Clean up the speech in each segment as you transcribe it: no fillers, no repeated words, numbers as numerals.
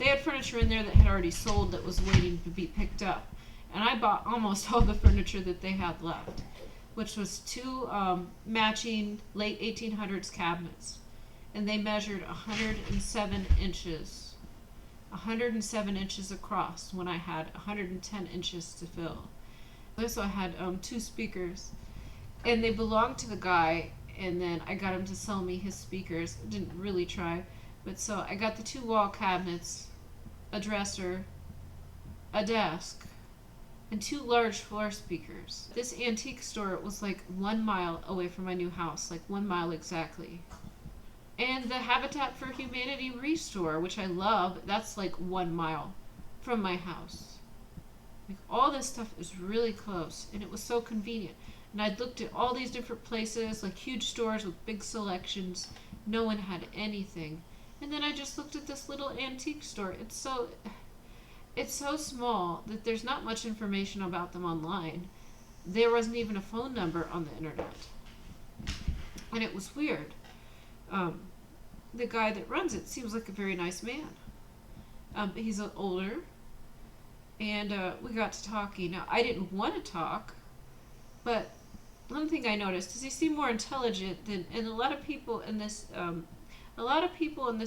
They had furniture in there that had already sold that was waiting to be picked up. And I bought almost all the furniture that they had left, which was two matching late 1800s cabinets. And they measured 107 inches. 107 inches across when I had 110 inches to fill. Also, I had two speakers, and they belonged to the guy. And then I got him to sell me his speakers. Didn't really try, but so I got the two wall cabinets, a dresser, a desk, and two large floor speakers. This antique store was like 1 mile away from my new house, like 1 mile exactly. And the Habitat for Humanity Restore, which I love, that's like 1 mile from my house. Like all this stuff is really close, and it was so convenient. And I'd looked at all these different places, like huge stores with big selections. No one had anything. And then I just looked at this little antique store. It's so small that there's not much information about them online. There wasn't even a phone number on the internet. And it was weird. The guy that runs it seems like a very nice man. He's older, and we got to talking. Now, I didn't want to talk, but one thing I noticed is he seemed more intelligent than, and a lot of people in this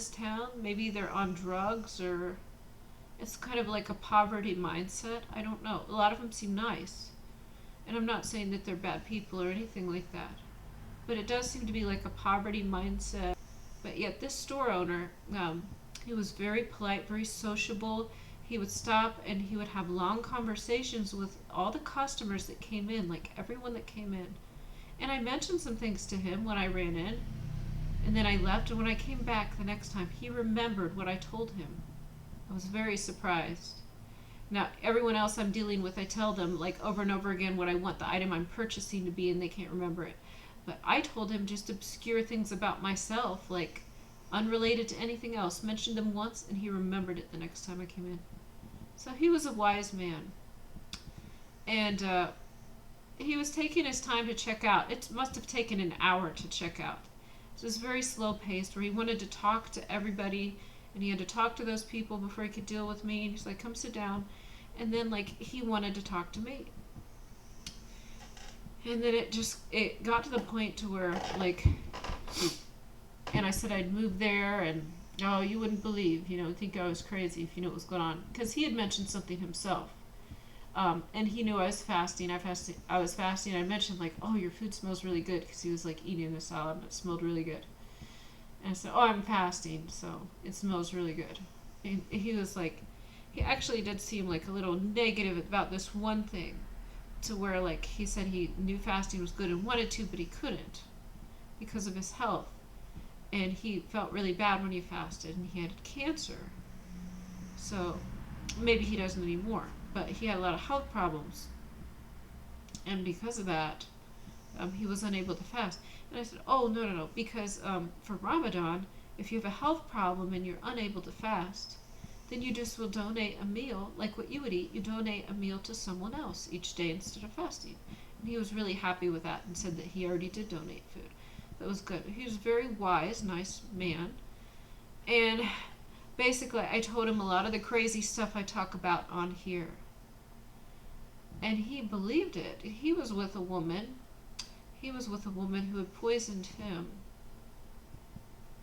town, maybe they're on drugs, or it's kind of like a poverty mindset. I don't know. A lot of them seem nice, and I'm not saying that they're bad people or anything like that, but it does seem to be like a poverty mindset. But yet this store owner, he was very polite, very sociable. He would stop and he would have long conversations with all the customers that came in, like everyone that came in. And I mentioned some things to him when I ran in, and then I left, and when I came back the next time, he remembered what I told him. I was very surprised. Now, everyone else I'm dealing with, I tell them like over and over again what I want the item I'm purchasing to be, and they can't remember it. But I told him just obscure things about myself, like unrelated to anything else. Mentioned them once, and he remembered it the next time I came in. So he was a wise man. And he was taking his time to check out. It must have taken an hour to check out. So it was very slow paced, where he wanted to talk to everybody, and he had to talk to those people before he could deal with me. And he's like, come sit down. And then like he wanted to talk to me. And then it got to the point to where like, and I said I'd move there, and oh, you wouldn't believe, think I was crazy if you knew what was going on, because he had mentioned something himself, and he knew I was fasting. I was fasting. I mentioned like, oh, your food smells really good, because he was like eating a salad and it smelled really good. And I said, oh, I'm fasting, so it smells really good. And he was like, he actually did seem like a little negative about this one thing, to where like he said he knew fasting was good and wanted to, but he couldn't because of his health, and he felt really bad when he fasted, and he had cancer. So maybe he doesn't anymore, but he had a lot of health problems, and because of that, he was unable to fast. And I said, oh, no, because for Ramadan, if you have a health problem and you're unable to fast, then you just will donate a meal, like what you would eat. You donate a meal to someone else each day instead of fasting. And he was really happy with that and said that he already did donate food. That was good. He was a very wise, nice man. And basically, I told him a lot of the crazy stuff I talk about on here. And he believed it. He was with a woman. He was with a woman who had poisoned him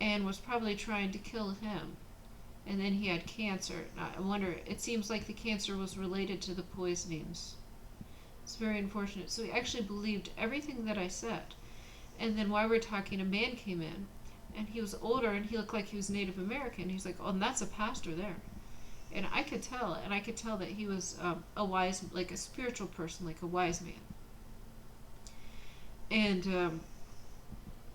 and was probably trying to kill him. And then he had cancer. I wonder, it seems like the cancer was related to the poisonings. It's very unfortunate. So he actually believed everything that I said. And then while we were talking, a man came in, and he was older, and he looked like he was Native American. He's like, oh, and that's a pastor there. And I could tell, that he was a wise, like a spiritual person, like a wise man. And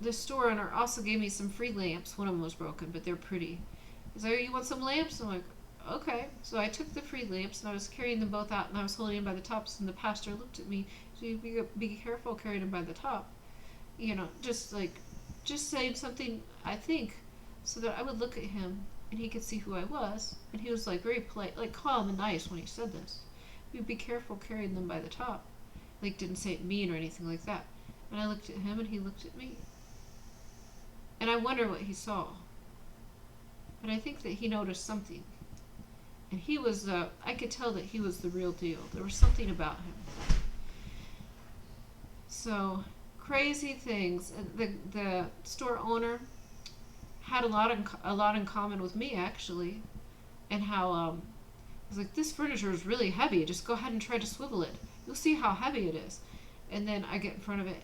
the store owner also gave me some free lamps. One of them was broken, but they're pretty. He's like, oh, you want some lamps? I'm like, okay. So I took the free lamps, and I was carrying them both out, and I was holding them by the tops, and the pastor looked at me. So you be careful carrying them by the top. Just saying something, I think, so that I would look at him, and he could see who I was. And he was like very polite, like calm and nice when he said this. You'd be careful carrying them by the top. Like, didn't say it mean or anything like that. And I looked at him, and he looked at me. And I wonder what he saw. But I think that he noticed something. And he was, I could tell that he was the real deal. There was something about him. So, crazy things. The store owner had a lot in common with me, actually, and how I was like, this furniture is really heavy. Just go ahead and try to swivel it. You'll see how heavy it is. And then I get in front of it,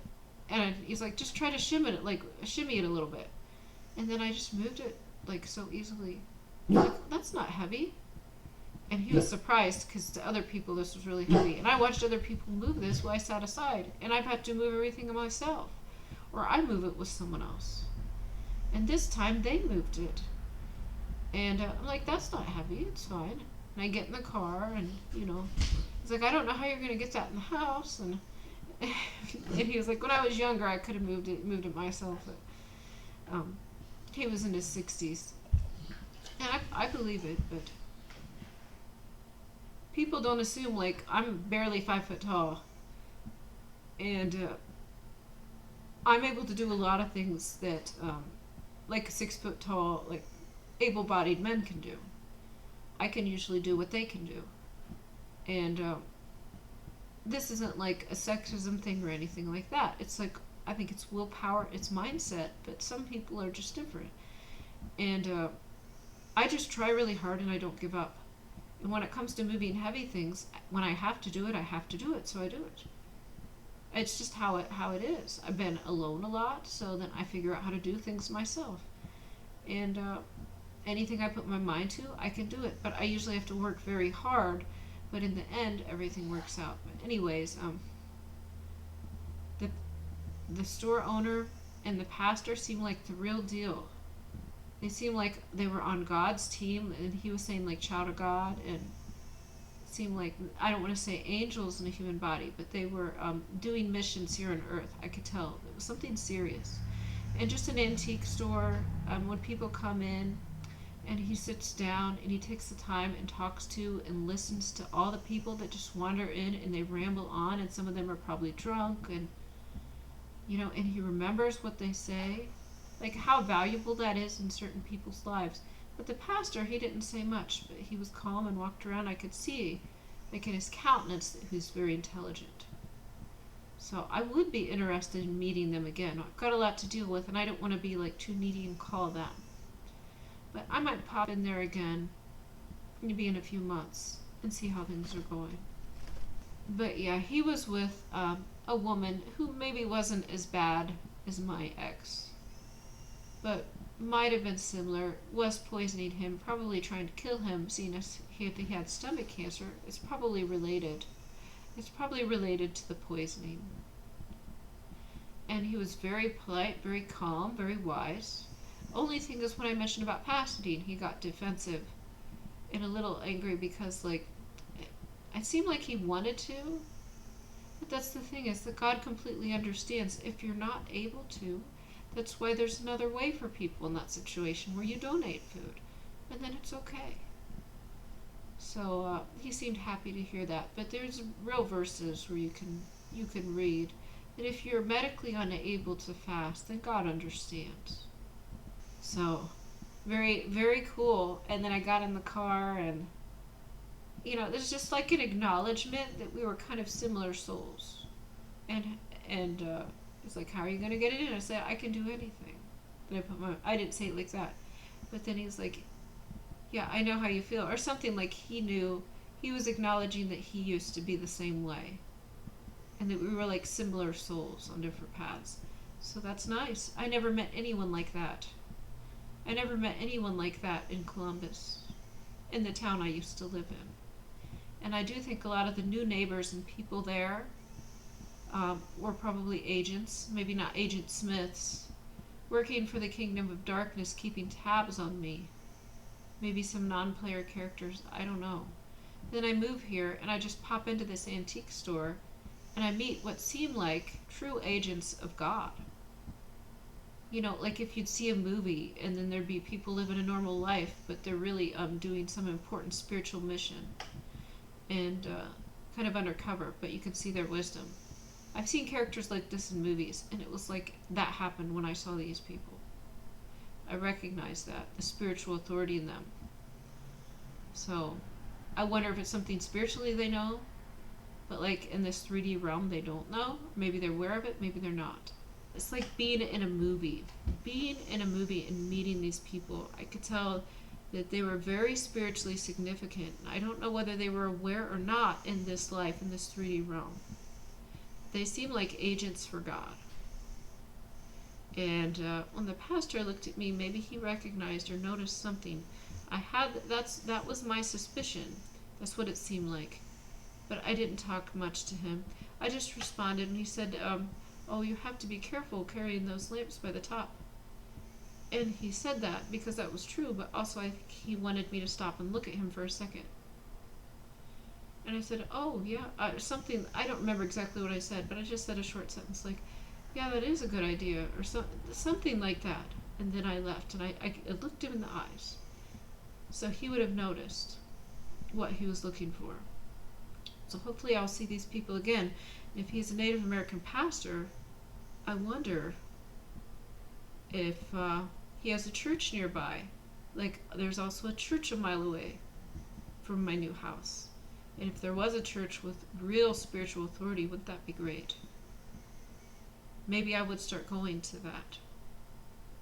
and he's like, just try to shimmy it a little bit. And then I just moved it like so easily. Like, that's not heavy. And he was surprised because to other people this was really heavy. And I watched other people move this while I sat aside. And I've had to move everything myself. Or I move it with someone else. And this time they moved it. And I'm like, that's not heavy. It's fine. And I get in the car and, he's like, I don't know how you're going to get that in the house. And and he was like, when I was younger, I could have moved it myself. But, he was in his 60s. And I believe it, but people don't assume, like, I'm barely 5 foot tall. And I'm able to do a lot of things that, like a 6 foot tall, like, able-bodied men can do. I can usually do what they can do. And this isn't like a sexism thing or anything like that. It's like, I think it's willpower, it's mindset, but some people are just different. And I just try really hard and I don't give up. And when it comes to moving heavy things, when I have to do it, I have to do it, so I do it. It's just how it is. I've been alone a lot, so then I figure out how to do things myself. And anything I put my mind to, I can do it. But I usually have to work very hard, but in the end, everything works out. But anyways, the store owner and the pastor seem like the real deal. They seemed like they were on God's team, and he was saying, like, child of God, and it seemed like, I don't want to say angels in a human body, but they were doing missions here on earth. I could tell. It was something serious. And just an antique store, when people come in, and he sits down, and he takes the time and talks to and listens to all the people that just wander in, and they ramble on, and some of them are probably drunk, and, and he remembers what they say. Like, how valuable that is in certain people's lives. But the pastor, he didn't say much, but he was calm and walked around. I could see, like, in his countenance, that he was very intelligent. So I would be interested in meeting them again. I've got a lot to deal with, and I don't want to be, like, too needy and call them. But I might pop in there again, maybe in a few months, and see how things are going. But yeah, he was with a woman who maybe wasn't as bad as my ex, but might have been similar, was poisoning him, probably trying to kill him, seeing as he had stomach cancer. It's probably related. It's probably related to the poisoning. And he was very polite, very calm, very wise. Only thing is, when I mentioned about Pasadena, he got defensive and a little angry because, like, it seemed like he wanted to. But that's the thing, is that God completely understands if you're not able to. That's why there's another way for people in that situation where you donate food, and then it's okay. So he seemed happy to hear that. But there's real verses where you can read that if you're medically unable to fast, then God understands. So very, very cool. And then I got in the car, and there's just like an acknowledgement that we were kind of similar souls, and it's like, how are you going to get it in? I said, I can do anything. Then I didn't say it like that. But then he's like, yeah, I know how you feel. Or something like he knew, he was acknowledging that he used to be the same way. And that we were like similar souls on different paths. So that's nice. I never met anyone like that. I never met anyone like that in Columbus, in the town I used to live in. And I do think a lot of the new neighbors and people there were probably agents, maybe not Agent Smiths, working for the Kingdom of Darkness, keeping tabs on me. Maybe some non-player characters, I don't know. Then I move here, and I just pop into this antique store, and I meet what seem like true agents of God. Like if you'd see a movie, and then there'd be people living a normal life, but they're really doing some important spiritual mission, and kind of undercover, but you can see their wisdom. I've seen characters like this in movies, and it was like that happened when I saw these people. I recognized that, the spiritual authority in them. So, I wonder if it's something spiritually they know, but like in this 3D realm they don't know. Maybe they're aware of it, maybe they're not. It's like being in a movie. Being in a movie and meeting these people, I could tell that they were very spiritually significant. I don't know whether they were aware or not in this life, in this 3D realm. They seem like agents for God. And when the pastor looked at me, maybe he recognized or noticed something. That was my suspicion. That's what it seemed like. But I didn't talk much to him. I just responded, and he said, "Oh, you have to be careful carrying those lamps by the top." And he said that because that was true, but also I think he wanted me to stop and look at him for a second. And I said, "Oh, yeah," something, I don't remember exactly what I said, but I just said a short sentence like, "Yeah, that is a good idea," or something like that. And then I left, and I looked him in the eyes. So he would have noticed what he was looking for. So hopefully I'll see these people again. If he's a Native American pastor, I wonder if he has a church nearby. Like, there's also a church a mile away from my new house. And if there was a church with real spiritual authority, wouldn't that be great? Maybe I would start going to that.